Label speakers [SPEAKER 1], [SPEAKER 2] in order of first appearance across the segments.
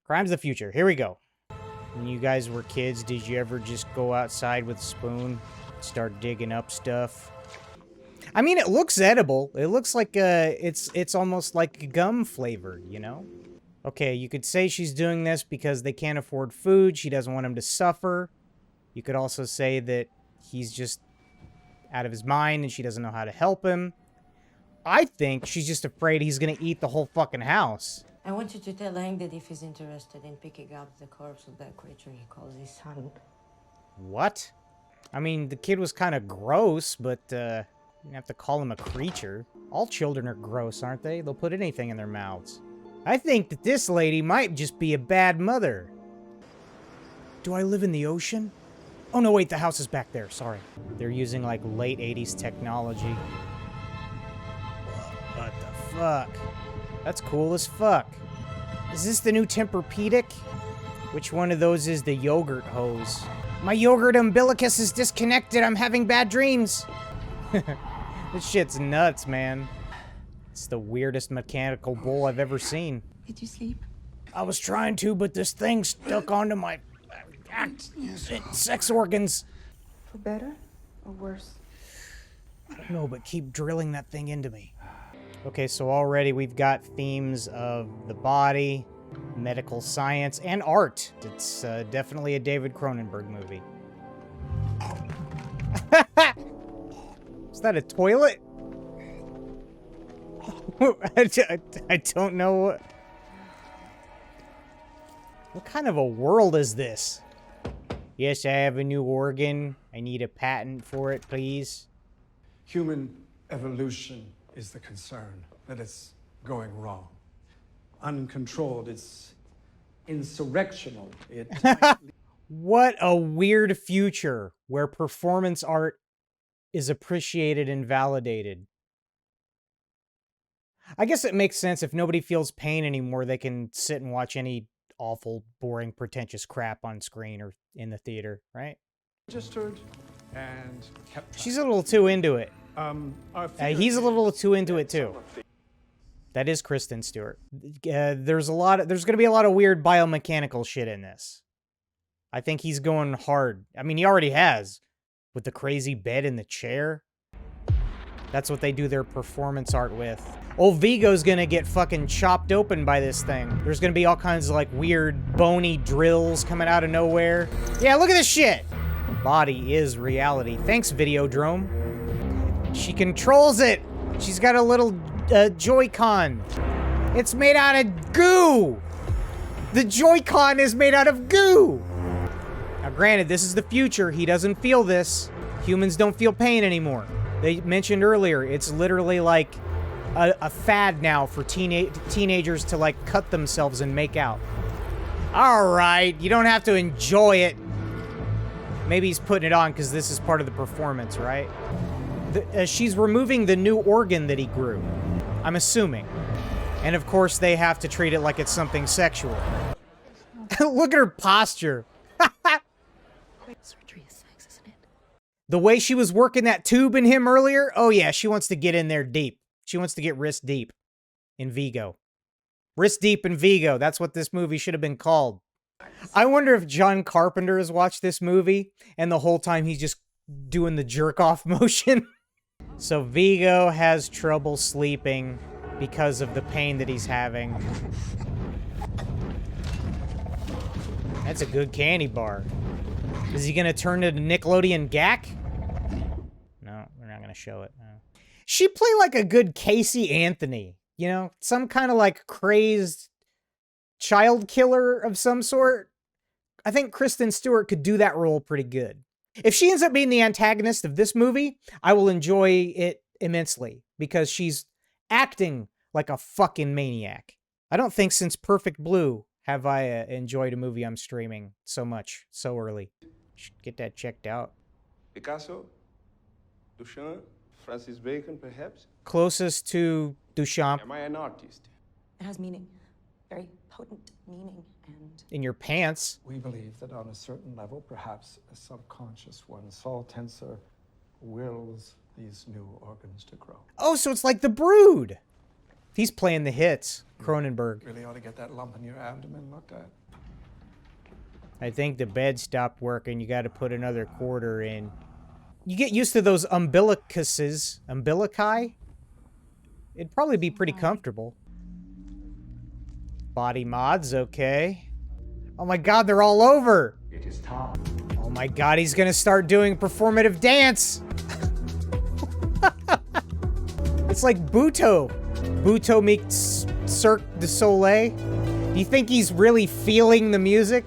[SPEAKER 1] Crimes of the future. Here we go. When you guys were kids, did you ever just go outside with a spoon, start digging up stuff? I mean, it looks edible. It looks like it's almost like gum flavored, you know? Okay, you could say she's doing this because they can't afford food. She doesn't want him to suffer. You could also say that he's just out of his mind and she doesn't know how to help him. I think she's just afraid he's gonna eat the whole fucking house.
[SPEAKER 2] I want you to tell Hank that if he's interested in picking up the corpse of that creature he calls his son.
[SPEAKER 1] What? I mean, the kid was kind of gross, but, you don't have to call him a creature. All children are gross, aren't they? They'll put anything in their mouths. I think that this lady might just be a bad mother. Do I live in the ocean? Oh, no, wait, the house is back there. Sorry. They're using, like, late 80s technology. What the fuck? That's cool as fuck. Is this the new Tempur-Pedic? Which one of those is the yogurt hose? My yogurt umbilicus is disconnected. I'm having bad dreams. This shit's nuts, man. It's the weirdest mechanical bowl I've ever seen.
[SPEAKER 2] Did you sleep?
[SPEAKER 1] I was trying to, but this thing stuck onto my sex organs.
[SPEAKER 2] For better or worse?
[SPEAKER 1] I don't know, but keep drilling that thing into me. Okay, so already we've got themes of the body, medical science, and art. It's definitely a David Cronenberg movie. Is that a toilet? I don't know. What kind of a world is this? Yes, I have a new organ. I need a patent for it, please.
[SPEAKER 3] Human evolution is the concern, that it's going wrong. Uncontrolled, it's insurrectional. It
[SPEAKER 1] What a weird future where performance art is appreciated and validated. I guess it makes sense if nobody feels pain anymore, they can sit and watch any awful, boring, pretentious crap on screen or in the theater, right?
[SPEAKER 3] registered and kept.
[SPEAKER 1] She's a little too into it. He's a little too into it too. That is Kristen Stewart. There's going to be a lot of weird biomechanical shit in this. I think he's going hard. I mean, he already has with the crazy bed and the chair. That's what they do their performance art with. Old Viggo's gonna get fucking chopped open by this thing. There's gonna be all kinds of like weird bony drills coming out of nowhere. Yeah, look at this shit. Body is reality. Thanks, Videodrome. She controls it. She's got a little Joy-Con. It's made out of goo. The Joy-Con is made out of goo. Now, granted, this is the future. He doesn't feel this. Humans don't feel pain anymore. They mentioned earlier, it's literally like a fad now for teenagers to like cut themselves and make out. All right, you don't have to enjoy it. Maybe he's putting it on because this is part of the performance, right? She's removing the new organ that he grew. I'm assuming. And of course, they have to treat it like it's something sexual. Look at her posture.
[SPEAKER 2] Surgery is sex, isn't it?
[SPEAKER 1] The way she was working that tube in him earlier, oh yeah, she wants to get in there deep. She wants to get wrist deep in Viggo. Wrist deep in Viggo. That's what this movie should have been called. I wonder if John Carpenter has watched this movie and the whole time he's just doing the jerk-off motion. So Viggo has trouble sleeping because of the pain that he's having. That's a good candy bar. Is he gonna turn to Nickelodeon Gak? No, we're not gonna show it. No. She played like a good Casey Anthony, you know? Some kind of like crazed child killer of some sort. I think Kristen Stewart could do that role pretty good. If she ends up being the antagonist of this movie, I will enjoy it immensely because she's acting like a fucking maniac. I don't think since Perfect Blue have I enjoyed a movie I'm streaming so much, so early. Should get that checked out.
[SPEAKER 4] Picasso, Duchamp, Francis Bacon, perhaps?
[SPEAKER 1] Closest to Duchamp.
[SPEAKER 4] Am I an artist?
[SPEAKER 2] It has meaning. Very potent meaning and...
[SPEAKER 1] In your pants.
[SPEAKER 3] We believe that on a certain level, perhaps a subconscious one, Saul Tenser wills these new organs to grow.
[SPEAKER 1] Oh, so it's like The Brood. He's playing the hits, Cronenberg.
[SPEAKER 3] Really ought to get that lump in your abdomen looked at.
[SPEAKER 1] I think the bed stopped working. You got to put another quarter in. You get used to those umbilicuses. Umbilici? It'd probably be pretty comfortable. Body mods, okay. Oh my god, they're all over!
[SPEAKER 5] It is time.
[SPEAKER 1] Oh my god, he's gonna start doing performative dance! It's like Buto. Buto meets Cirque du Soleil. Do you think he's really feeling the music?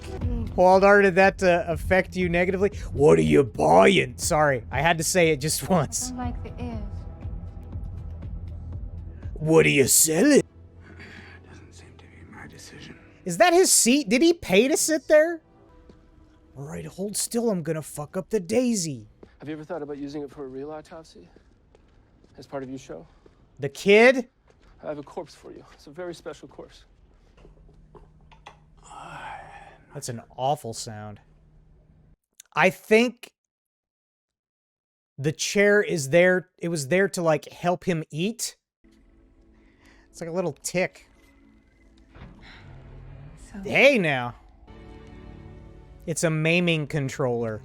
[SPEAKER 1] Waldar, did that affect you negatively? What are you buying? Sorry, I had to say it just once.
[SPEAKER 6] I like the ears.
[SPEAKER 1] What are you selling?
[SPEAKER 4] Doesn't seem to be my decision.
[SPEAKER 1] Is that his seat? Did he pay to sit there? All right, hold still. I'm gonna fuck up the daisy.
[SPEAKER 7] Have you ever thought about using it for a real autopsy? As part of your show?
[SPEAKER 1] The kid?
[SPEAKER 7] I have a corpse for you. It's a very special corpse.
[SPEAKER 1] That's an awful sound. I think the chair is there. It was there to, like, help him eat. It's like a little tick.
[SPEAKER 6] So
[SPEAKER 1] Hey, now. It's a maiming controller.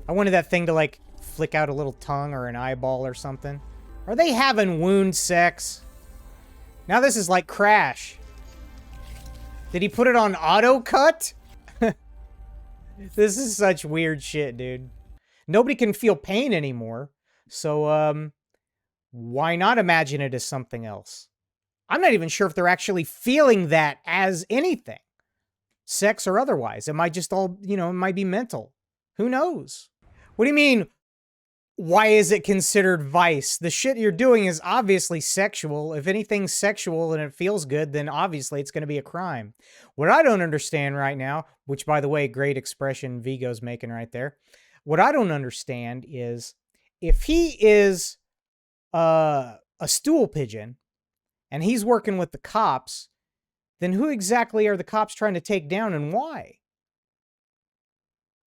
[SPEAKER 1] I wanted that thing to, like, flick out a little tongue or an eyeball or something. Are they having wound sex? Now this is like Crash. Did he put it on auto cut? This is such weird shit, dude. Nobody can feel pain anymore. So, why not imagine it as something else? I'm not even sure if they're actually feeling that as anything. Sex or otherwise. It might just all, you know, it might be mental. Who knows? What do you mean, why is it considered vice? The shit you're doing is obviously sexual. If anything's sexual and it feels good, then obviously it's going to be a crime. What I don't understand right now, which, by the way, great expression Viggo's making right there. What I don't understand is if he is a stool pigeon and he's working with the cops, then who exactly are the cops trying to take down and why?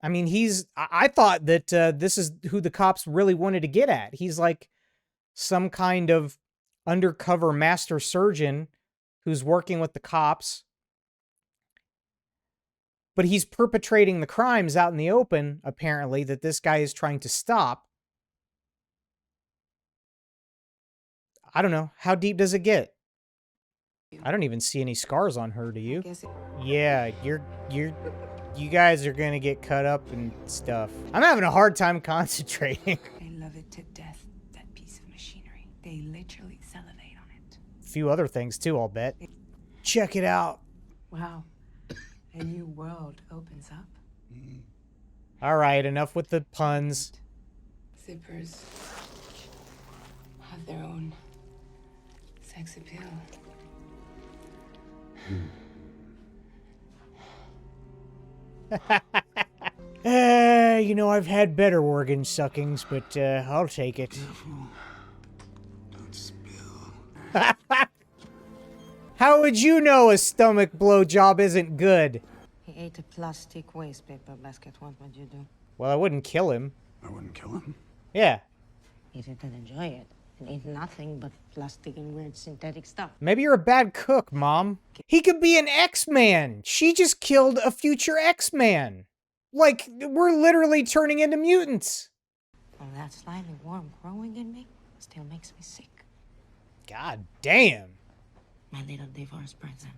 [SPEAKER 1] I mean, I thought that this is who the cops really wanted to get at. He's like some kind of undercover master surgeon who's working with the cops. But he's perpetrating the crimes out in the open, apparently, that this guy is trying to stop. I don't know. How deep does it get? I don't even see any scars on her, do you? Yeah, you guys are gonna get cut up and stuff. I'm having a hard time concentrating.
[SPEAKER 8] They love it to death, that piece of machinery. They literally salivate on it.
[SPEAKER 1] A few other things too, I'll bet. Check it out.
[SPEAKER 8] Wow. A new world opens up.
[SPEAKER 1] All right, enough with the puns.
[SPEAKER 8] Zippers have their own sex appeal.
[SPEAKER 1] You know, I've had better organ suckings, but I'll take it.
[SPEAKER 4] Don't spill.
[SPEAKER 1] How would you know a stomach blowjob isn't good?
[SPEAKER 2] He ate a plastic waste paper basket. What would you do?
[SPEAKER 1] Well, I wouldn't kill him.
[SPEAKER 4] I wouldn't kill him.
[SPEAKER 1] Yeah,
[SPEAKER 2] Eat it and enjoy it. And eat nothing but plastic and weird synthetic stuff.
[SPEAKER 1] maybe you're a bad cook, Mom. He could be an X-Man. She just killed a future X-Man. Like, we're literally turning into mutants.
[SPEAKER 2] Well, that slimy worm growing in me still makes me sick.
[SPEAKER 1] God damn.
[SPEAKER 2] My little divorce present.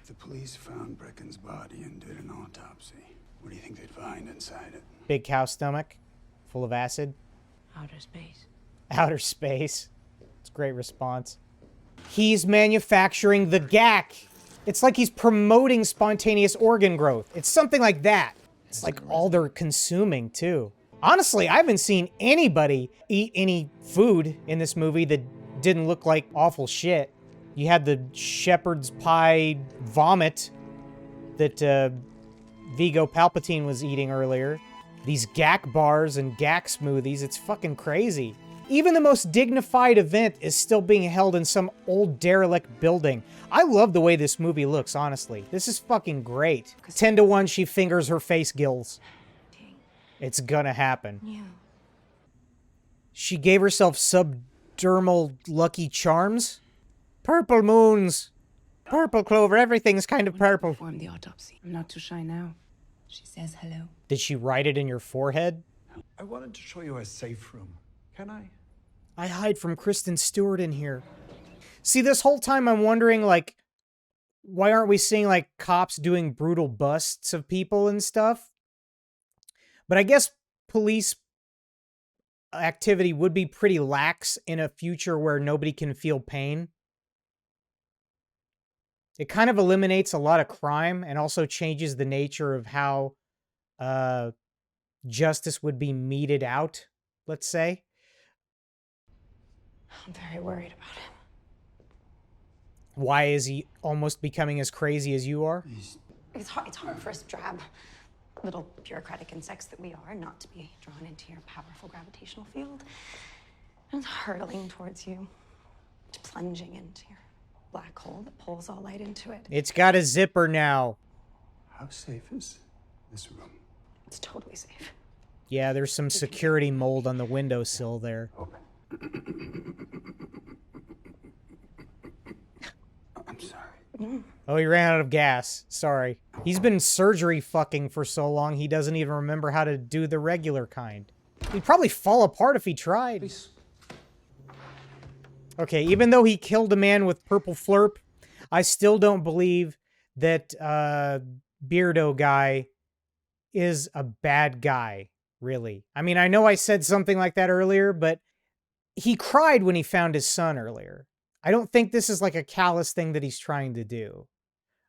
[SPEAKER 4] If the police found Brecken's body and did an autopsy, what do you think they'd find inside it?
[SPEAKER 1] Big cow stomach, full of acid.
[SPEAKER 2] Outer space.
[SPEAKER 1] Outer space. It's a great response. He's manufacturing the GAC. It's like he's promoting spontaneous organ growth. It's something like that. It's like all they're consuming, too. Honestly, I haven't seen anybody eat any food in this movie that didn't look like awful shit. You had the shepherd's pie vomit that Viggo Palpatine was eating earlier. These GAC bars and GAC smoothies, it's fucking crazy. Even the most dignified event is still being held in some old derelict building. I love the way this movie looks, honestly. This is fucking great. 10-1, she fingers her face gills. It's gonna happen.
[SPEAKER 8] Yeah.
[SPEAKER 1] She gave herself subdermal lucky charms? Purple moons. Purple clover. Everything's kind of purple.
[SPEAKER 8] Perform the autopsy. I'm not too shy now. She says hello.
[SPEAKER 1] Did she write it in your forehead?
[SPEAKER 3] I wanted to show you a safe room. Can I?
[SPEAKER 1] I hide from Kristen Stewart in here. See, this whole time I'm wondering, like, why aren't we seeing, like, cops doing brutal busts of people and stuff? But I guess police activity would be pretty lax in a future where nobody can feel pain. It kind of eliminates a lot of crime and also changes the nature of how justice would be meted out, let's say.
[SPEAKER 2] I'm very worried about him.
[SPEAKER 1] Why is he almost becoming as crazy as you are?
[SPEAKER 2] It's hard for us drab, little bureaucratic insects that we are not to be drawn into your powerful gravitational field and hurtling towards you, plunging into your black hole that pulls all light into it.
[SPEAKER 1] It's got a zipper now.
[SPEAKER 4] How safe is this room?
[SPEAKER 2] It's totally safe.
[SPEAKER 1] Yeah, there's some security mold on the windowsill there.
[SPEAKER 4] Open. I'm sorry.
[SPEAKER 1] Oh, he ran out of gas. Sorry. He's been surgery fucking for so long, he doesn't even remember how to do the regular kind. He'd probably fall apart if he tried.
[SPEAKER 7] Please.
[SPEAKER 1] Okay, even though he killed a man with purple flurp, I still don't believe that Beardo guy is a bad guy, really. I mean, I know I said something like that earlier, but he cried when he found his son earlier. I don't think this is like a callous thing that he's trying to do.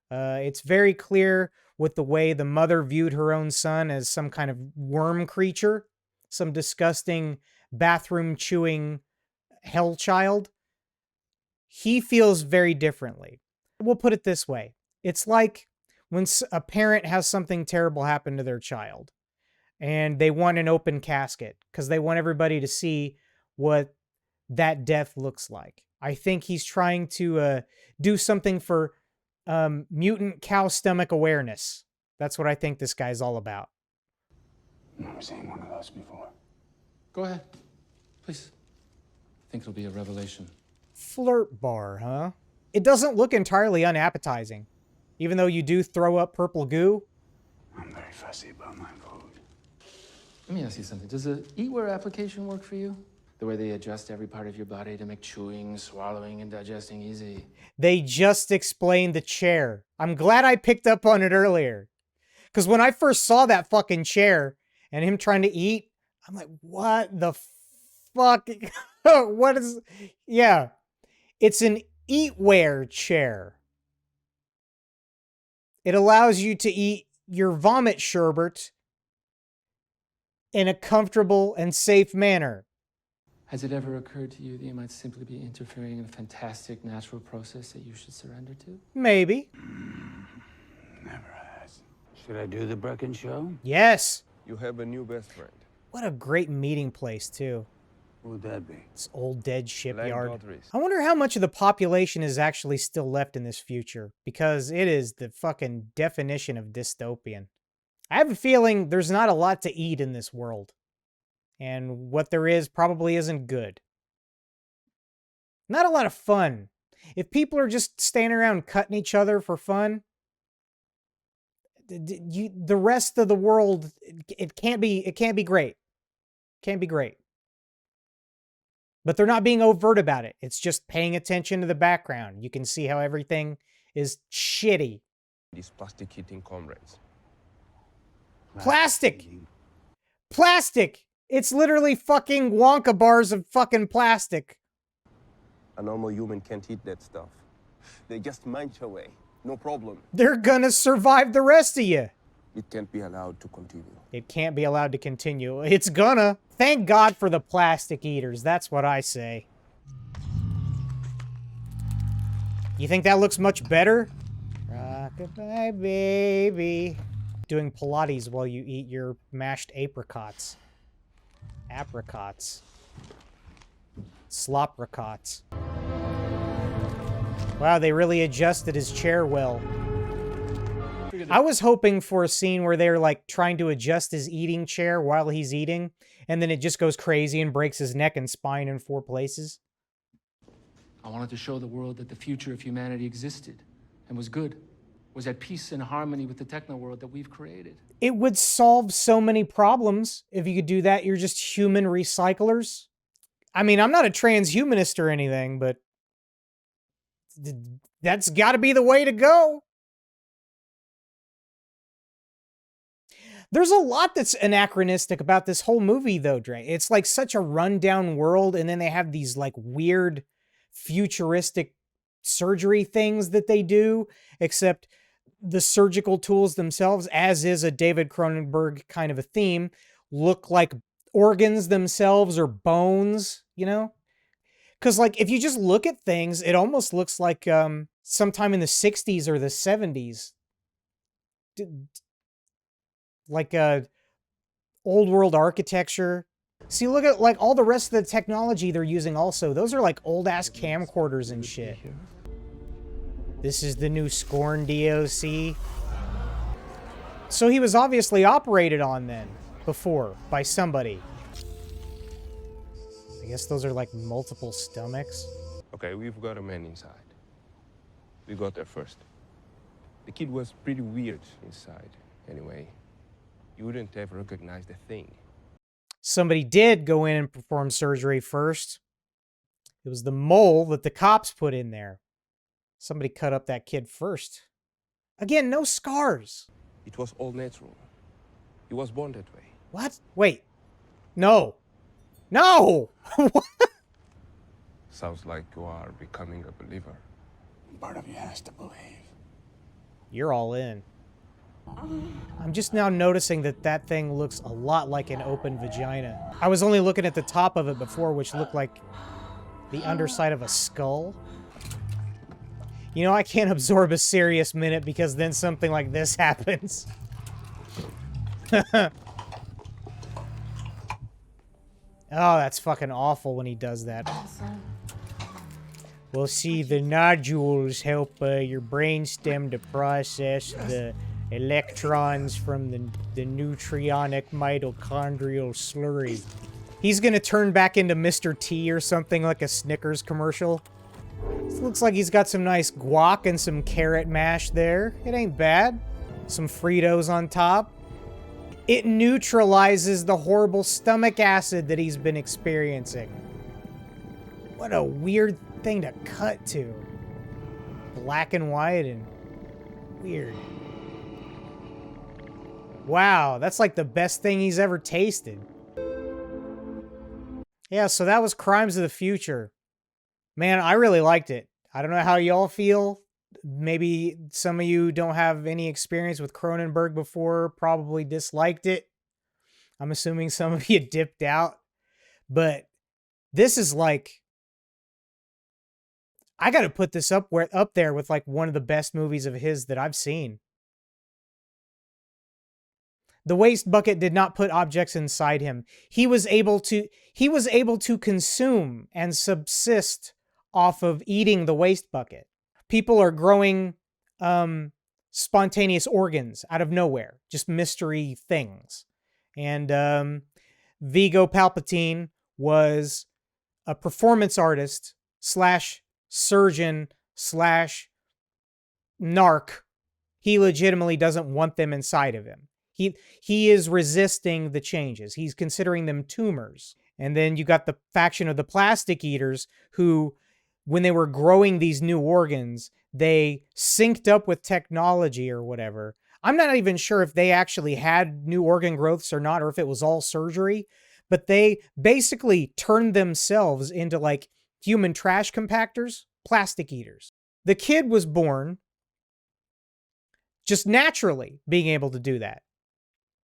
[SPEAKER 1] It's very clear with the way the mother viewed her own son as some kind of worm creature, some disgusting bathroom-chewing hell child. He feels very differently. We'll put it this way. It's like when a parent has something terrible happen to their child and they want an open casket because they want everybody to see what that death looks like. I think he's trying to do something for mutant cow stomach awareness. That's what I think this guy's all about.
[SPEAKER 4] I've never seen one of those before.
[SPEAKER 7] Go ahead. Please. I think it'll be a revelation.
[SPEAKER 1] Flirt bar, huh? It doesn't look entirely unappetizing. Even though you do throw up purple goo.
[SPEAKER 4] I'm very fussy about my food.
[SPEAKER 7] Let me ask you something. Does the eatware application work for you? The way they adjust every part of your body to make chewing, swallowing, and digesting easy.
[SPEAKER 1] They just explained the chair. I'm glad I picked up on it earlier. Because when I first saw that fucking chair and him trying to eat, I'm like, what the fuck? What is... Yeah. It's an eatware chair. It allows you to eat your vomit sherbet in a comfortable and safe manner.
[SPEAKER 7] Has it ever occurred to you that you might simply be interfering in a fantastic natural process that you should surrender to?
[SPEAKER 1] Maybe.
[SPEAKER 4] Never has. Should I do the Brecken show?
[SPEAKER 1] Yes.
[SPEAKER 5] You have a new best friend.
[SPEAKER 1] What a great meeting place, too.
[SPEAKER 4] Who would that be?
[SPEAKER 1] This old dead shipyard.
[SPEAKER 5] Godrez.
[SPEAKER 1] I wonder how much of the population is actually still left in this future, because it is the fucking definition of dystopian. I have a feeling there's not a lot to eat in this world. And what there is probably isn't good. Not a lot of fun. If people are just standing around cutting each other for fun, the rest of the world, it can't be great. Can't be great. But they're not being overt about it. It's just paying attention to the background. You can see how everything is shitty.
[SPEAKER 5] These plastic eating comrades.
[SPEAKER 1] Plastic! Plastic! It's literally fucking Wonka bars of fucking plastic.
[SPEAKER 5] A normal human can't eat that stuff. They just munch away. No problem.
[SPEAKER 1] They're gonna survive the rest of you.
[SPEAKER 5] It can't be allowed to continue.
[SPEAKER 1] It can't be allowed to continue. It's gonna. Thank God for the plastic eaters. That's what I say. You think that looks much better? Rockabye, baby. Doing Pilates while you eat your mashed apricots. Apricots. Slopricots. Wow, they really adjusted his chair well. I was hoping for a scene where they're like trying to adjust his eating chair while he's eating, and then it just goes crazy and breaks his neck and spine in 4 places.
[SPEAKER 7] I wanted to show the world that the future of humanity existed and was good, was at peace and harmony with the techno world that we've created.
[SPEAKER 1] It would solve so many problems if you could do that. You're just human recyclers. I mean, I'm not a transhumanist or anything, but that's got to be the way to go. There's a lot that's anachronistic about this whole movie, though, Dre. It's like such a rundown world, and then they have these like weird futuristic surgery things that they do, except the surgical tools themselves, as is a David Cronenberg kind of a theme, look like organs themselves or bones, you know? Because, like, if you just look at things, it almost looks like sometime in the 60s or the 70s. Like old world architecture. See, look at like all the rest of the technology they're using also. Those are like old ass camcorders and shit. This is the new Scorn DOC. So he was obviously operated on then, before, by somebody. I guess those are like multiple stomachs.
[SPEAKER 5] Okay, we've got a man inside. We got there first. The kid was pretty weird inside. Anyway, you wouldn't have recognized a thing.
[SPEAKER 1] Somebody did go in and perform surgery first. It was the mole that the cops put in there. Somebody cut up that kid first. Again, no scars.
[SPEAKER 5] It was all natural. He was born that way.
[SPEAKER 1] What? Wait. No. No!
[SPEAKER 5] Sounds like you are becoming a believer.
[SPEAKER 4] Part of you has to believe.
[SPEAKER 1] You're all in. I'm just now noticing that that thing looks a lot like an open vagina. I was only looking at the top of it before, which looked like the underside of a skull. You know, I can't absorb a serious minute because then something like this happens. Oh, that's fucking awful when he does that. Well, see, the nodules help your brainstem to process the electrons from the nutrionic mitochondrial slurry. He's gonna turn back into Mr. T or something like a Snickers commercial. This looks like he's got some nice guac and some carrot mash there. It ain't bad. Some Fritos on top. It neutralizes the horrible stomach acid that he's been experiencing. What a weird thing to cut to. Black and white and weird. Wow, that's like the best thing he's ever tasted. Yeah, so that was Crimes of the Future. Man, I really liked it. I don't know how y'all feel. Maybe some of you don't have any experience with Cronenberg before, probably disliked it. I'm assuming some of you dipped out. But this is like, I got to put this up there with like one of the best movies of his that I've seen. The waste bucket did not put objects inside him. He was able to consume and subsist off of eating the waste bucket. People are growing spontaneous organs out of nowhere, just mystery things. And Viggo Palpatine was a performance artist / surgeon / narc. He legitimately doesn't want them inside of him. He is resisting the changes. He's considering them tumors. And then you got the faction of the plastic eaters who, when they were growing these new organs, they synced up with technology or whatever. I'm not even sure if they actually had new organ growths or not, or if it was all surgery, but they basically turned themselves into like human trash compactors, plastic eaters. The kid was born just naturally being able to do that.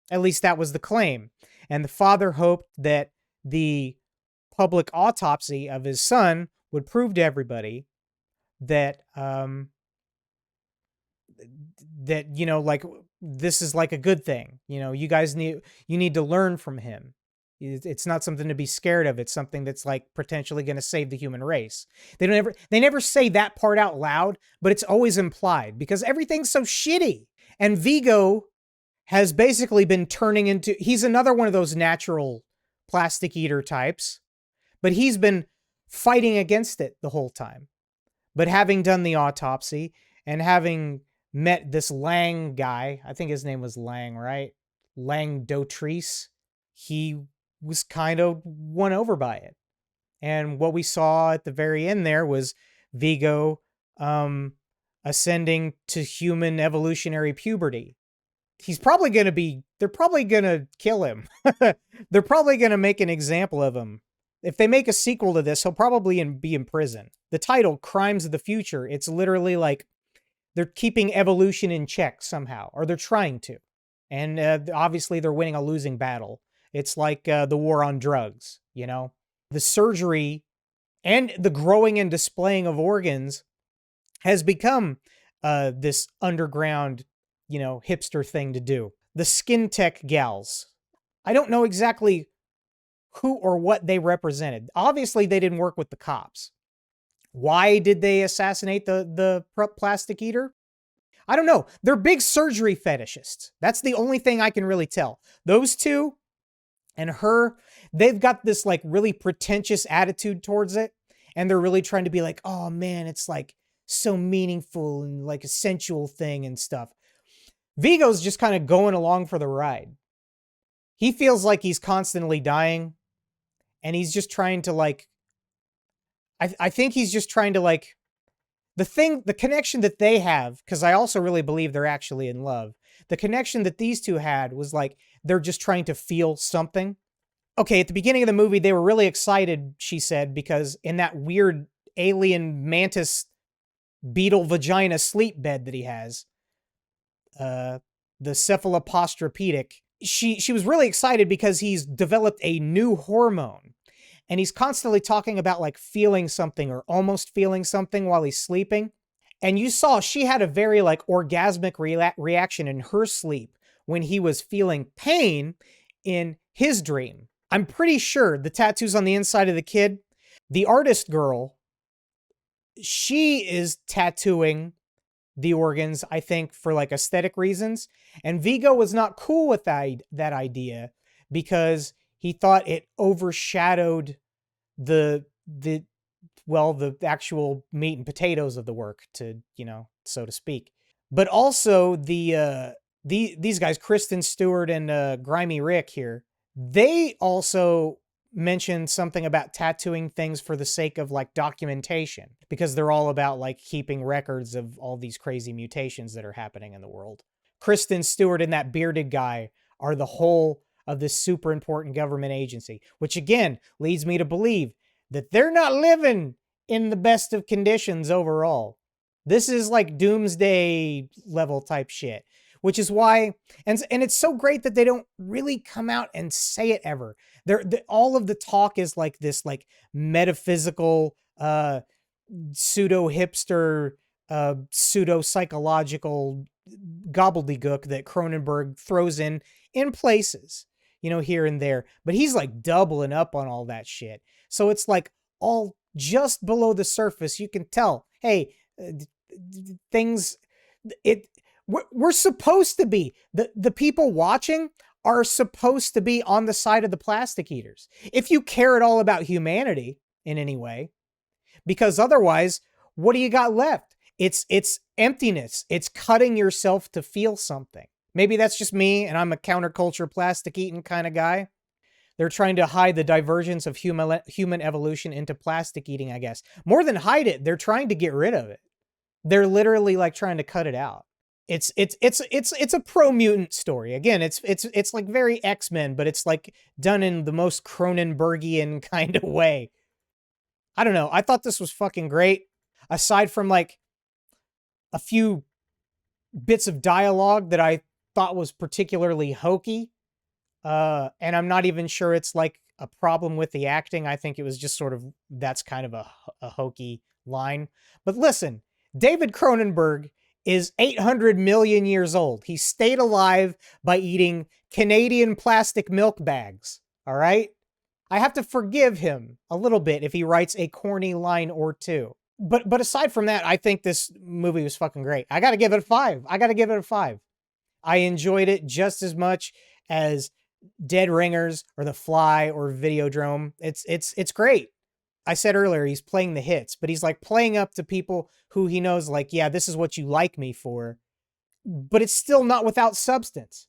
[SPEAKER 1] At least that was the claim. And the father hoped that the public autopsy of his son would prove to everybody that, that, you know, like, this is like a good thing. You know, you need to learn from him. It's not something to be scared of. It's something that's like potentially going to save the human race. They never say that part out loud, but it's always implied because everything's so shitty. And Viggo has basically been turning into, he's another one of those natural plastic eater types, but he's been fighting against it the whole time. But having done the autopsy and having met this Lang guy, I think his name was Lang, right? Lang Dotrice, he was kind of won over by it. And what we saw at the very end there was Viggo ascending to human evolutionary puberty. He's probably going to be, they're probably going to kill him. They're probably going to make an example of him. If they make a sequel to this, he'll probably be in prison. The title, Crimes of the Future, it's literally like they're keeping evolution in check somehow, or they're trying to. And obviously they're winning a losing battle. It's like the war on drugs, you know? The surgery and the growing and displaying of organs has become this underground, you know, hipster thing to do. The skin tech gals. I don't know exactly who or what they represented. Obviously, they didn't work with the cops. Why did they assassinate the plastic eater? I don't know. They're big surgery fetishists. That's the only thing I can really tell. Those two and her, they've got this like really pretentious attitude towards it. And they're really trying to be like, oh man, it's like so meaningful and like a sensual thing and stuff. Viggo's just kind of going along for the ride. He feels like he's constantly dying. And he's just trying to like, I think he's just trying to like, the connection that they have, because I also really believe they're actually in love. The connection that these two had was like, they're just trying to feel something. Okay, at the beginning of the movie, they were really excited, she said, because in that weird alien mantis beetle vagina sleep bed that he has, the cephalopostropedic, she was really excited because he's developed a new hormone. And he's constantly talking about like feeling something or almost feeling something while he's sleeping. And you saw she had a very like orgasmic reaction in her sleep when he was feeling pain in his dream. I'm pretty sure the tattoos on the inside of the kid, the artist girl, she is tattooing the organs, I think, for like aesthetic reasons. And Viggo was not cool with that idea because he thought it overshadowed the actual meat and potatoes of the work, to, you know, so to speak. But also these guys, Kristen, Stewart, and Grimy Rick here, they also mentioned something about tattooing things for the sake of like documentation, because they're all about like keeping records of all these crazy mutations that are happening in the world. Kristen Stewart and that bearded guy are the whole of this super important government agency, which again leads me to believe that they're not living in the best of conditions overall. This is like doomsday level type shit, which is why, and it's so great that they don't really come out and say it ever. All of the talk is like this like metaphysical, pseudo hipster, pseudo psychological gobbledygook that Cronenberg throws in places, you know, here and there. But he's like doubling up on all that shit. So it's like all just below the surface. You can tell, hey, things, we're supposed to be, the people watching are supposed to be on the side of the plastic eaters. If you care at all about humanity in any way, because otherwise, what do you got left? It's emptiness. It's cutting yourself to feel something. Maybe that's just me, and I'm a counterculture plastic eating kind of guy. They're trying to hide the divergence of human evolution into plastic eating, I guess. More than hide it, they're trying to get rid of it. They're literally like trying to cut it out. It's a pro-mutant story. Again, it's like very X-Men, but it's like done in the most Cronenbergian kind of way. I don't know. I thought this was fucking great. Aside from like a few bits of dialogue that I thought was particularly hokey. And I'm not even sure it's like a problem with the acting. I think it was just sort of, that's kind of a hokey line. But listen, David Cronenberg is 800 million years old. He stayed alive by eating Canadian plastic milk bags. All right? I have to forgive him a little bit if he writes a corny line or two. But aside from that, I think this movie was fucking great. I got to give it a 5. I enjoyed it just as much as Dead Ringers or The Fly or Videodrome. It's great. I said earlier, he's playing the hits, but he's like playing up to people who he knows like, yeah, this is what you like me for, but it's still not without substance.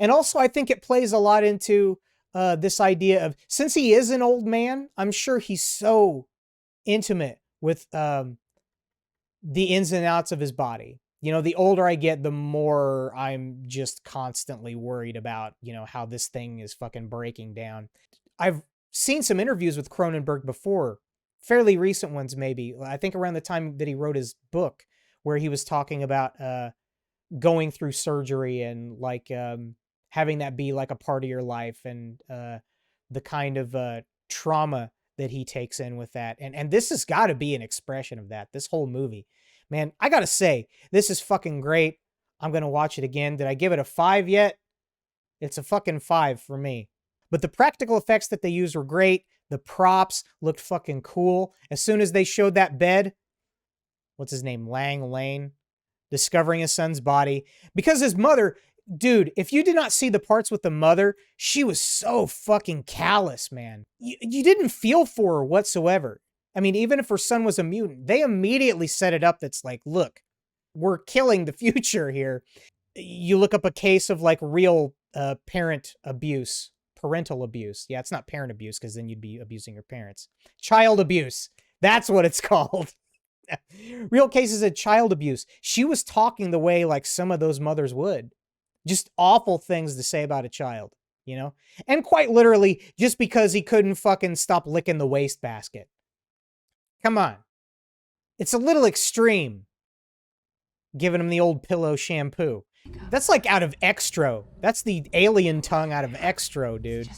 [SPEAKER 1] And also I think it plays a lot into this idea of, since he is an old man, I'm sure he's so intimate with the ins and outs of his body. You know, the older I get, the more I'm just constantly worried about, you know, how this thing is fucking breaking down. I've seen some interviews with Cronenberg before, fairly recent ones maybe. I think around the time that he wrote his book, where he was talking about going through surgery and like having that be like a part of your life, and the kind of trauma that he takes in with that. And this has got to be an expression of that, this whole movie. Man, I gotta say, this is fucking great. I'm gonna watch it again. Did I give it a 5 yet? It's a fucking 5 for me. But the practical effects that they used were great. The props looked fucking cool. As soon as they showed that bed, what's his name? Lane, discovering his son's body. Because his mother, dude, if you did not see the parts with the mother, she was so fucking callous, man. You didn't feel for her whatsoever. I mean, even if her son was a mutant, they immediately set it up that's like, look, we're killing the future here. You look up a case of like real parental abuse. Yeah, it's not parent abuse because then you'd be abusing your parents. Child abuse. That's what it's called. Real cases of child abuse. She was talking the way like some of those mothers would. Just awful things to say about a child, you know? And quite literally, just because he couldn't fucking stop licking the wastebasket. Come on. It's a little extreme. Giving him the old pillow shampoo. That's like out of Extro. That's the alien tongue out of Extro, dude.